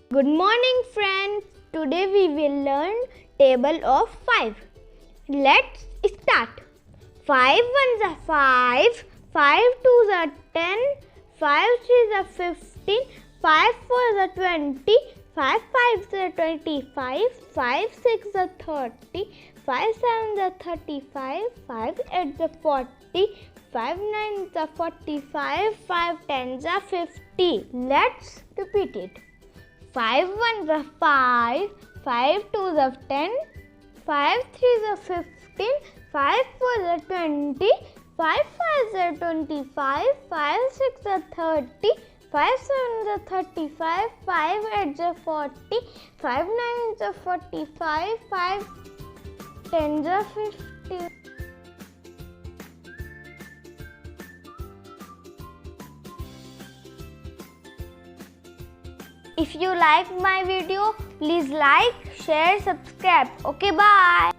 Good morning friends. Today we will learn table of 5. Let's start. 5 ones are 5, 5 twos are 10, 5 threes are 15, 5 fours are 20, 5 fives are 25, 5 sixes are 30, 5 sevens are 35, 5 eights are 40, 5 nines are 45, 5 tens are 50. Let's repeat it. 5 ones are 5, 5 twos are 10, 5 threes are 15, 5 fours are 20, 5 fives are 25, 5 sixes are 30, 5 sevens are 35, 5 eights are 40, 5 nines are 45, 5 tens are 50. If you like my video, please like, share, subscribe. Okay, bye.